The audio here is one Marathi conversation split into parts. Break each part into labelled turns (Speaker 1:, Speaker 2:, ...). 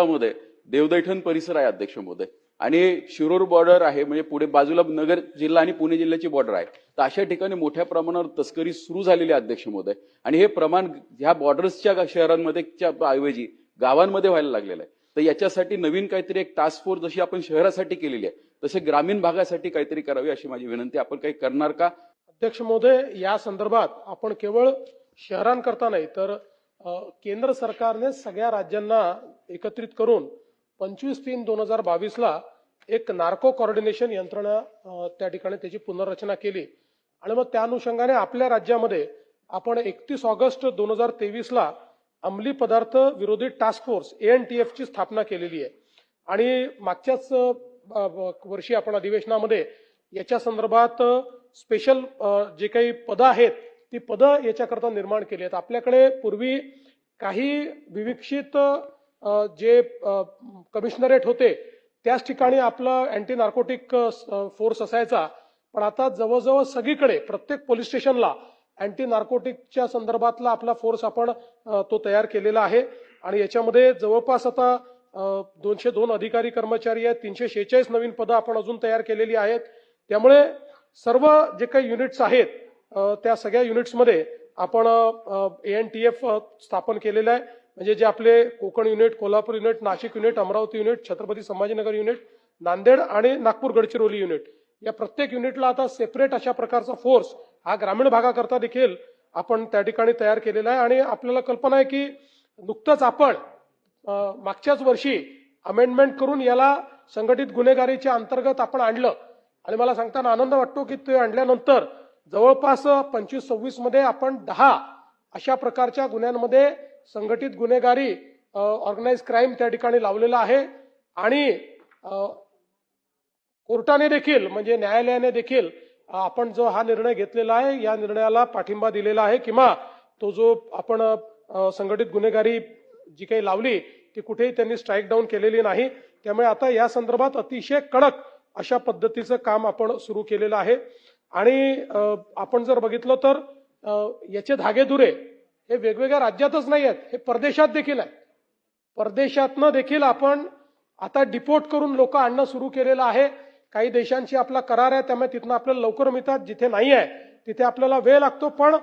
Speaker 1: मध्ये देवदैठण परिसर आहे अध्यक्ष महोदय, आणि शिरूर बॉर्डर आहे, म्हणजे पुढे बाजूला नगर जिल्हा आणि पुणे जिल्ह्याची बॉर्डर आहे. तर अशा ठिकाणी मोठ्या प्रमाणावर तस्करी सुरू झालेली आहे अध्यक्ष महोदय, आणि हे प्रमाण ह्या बॉर्डर्सच्या शहरांमध्ये ऐवजी गावांमध्ये व्हायला लागलेलं आहे. तर याच्यासाठी नवीन काहीतरी एक टास्क फोर्स जशी आपण शहरासाठी केलेली आहे तसे ग्रामीण भागासाठी काहीतरी करावी अशी माझी विनंती. आपण काही करणार का
Speaker 2: अध्यक्ष महोदय? या संदर्भात आपण केवळ शहरांकरता नाही तर केंद्र सरकारने सगळ्या राज्यांना एकत्रित करून 25/3/2022 ला एक नार्को कोऑर्डिनेशन यंत्रणा त्या ठिकाणी त्याची पुनर्रचना केली, आणि मग त्या अनुषंगाने आपल्या राज्यामध्ये आपण 31 ऑगस्ट 2023 ला अंमली पदार्थ विरोधी टास्क फोर्स ANTF ची स्थापना केलेली आहे. आणि मागच्याच वर्षी आपण अधिवेशनामध्ये याच्या संदर्भात स्पेशल जे काही पदं आहेत ती पदं याच्याकरता निर्माण केली आहेत. आपल्याकडे पूर्वी काही विविक्षित जे कमिशनरेट होते त्याच ठिकाणी आपला अँटी नार्कोटिक फोर्स असायचा, पण आता जवळजवळ सगळीकडे प्रत्येक पोलीस स्टेशनला अँटी नार्कोटिकच्या संदर्भातला आपला फोर्स आपण तो तयार केलेला आहे. आणि याच्यामध्ये जवळपास आता 202 अधिकारी कर्मचारी आहेत, 346 नवीन पदं आपण अजून तयार केलेली आहेत. त्यामुळे सर्व जे काही युनिट्स आहेत त्या सगळ्या युनिट्समध्ये आपण ANTF स्थापन केलेलं आहे. म्हणजे जे आपले Konkan unit, Kolhapur unit, Nashik unit, Amravati unit, Chhatrapati Sambhajinagar unit, Nanded आणि नागपूर गडचिरोली युनिट, या प्रत्येक युनिटला आता सेपरेट अशा प्रकारचा फोर्स हा ग्रामीण भागाकरता देखील आपण त्या ठिकाणी तयार केलेला आहे. आणि आपल्याला कल्पना आहे की नुकतंच आपण मागच्याच वर्षी अमेंडमेंट करून याला संघटित गुन्हेगारीच्या अंतर्गत आपण आणलं, आणि मला सांगताना आनंद वाटतो की ते आणल्यानंतर जवळपास 25-26 मध्ये आपण 10 अशा प्रकारच्या गुन्ह्यांमध्ये संघटित गुन्हेगारी ऑर्गनाइज क्राईम त्या ठिकाणी लावलेला आहे. आणि कोर्टाने देखील म्हणजे न्यायालयाने देखील आपण जो हा निर्णय घेतलेला आहे या निर्णयाला पाठिंबा दिलेला आहे, किंवा तो जो आपण संघटित गुन्हेगारी जी काही लावली ती कुठेही त्यांनी स्ट्राईक डाऊन केलेली नाही. त्यामुळे आता या संदर्भात अतिशय कडक अशा पद्धतीचं काम आपण सुरू केलेलं आहे. आणि आपण जर बघितलं तर याचे धागेदुरे हे वेगवेगळ्या राज्यातच नाही आहेत, हे परदेशात देखील आहे. परदेशातनं देखील आपण आता डिपोर्ट करून लोक आणणं सुरू केलेलं आहे. काही देशांशी आपला करार आहे, त्यामुळे तिथनं आपल्याला लवकर मिळतात, जिथे नाही आहे तिथे आपल्याला वेळ लागतो, पण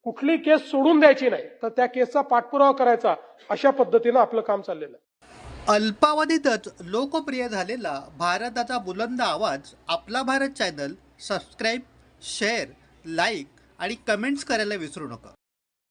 Speaker 2: कुठली केस सोडून द्यायची नाही, तर त्या केसचा पाठपुरावा करायचा, अशा पद्धतीनं आपलं काम चाललेलं आहे.
Speaker 3: अल्पावधीतच लोकप्रिय झालेला भारताचा बुलंद आवाज आपला Bharat channel subscribe, share, like आणि कमेंट्स करायला विसरू नका.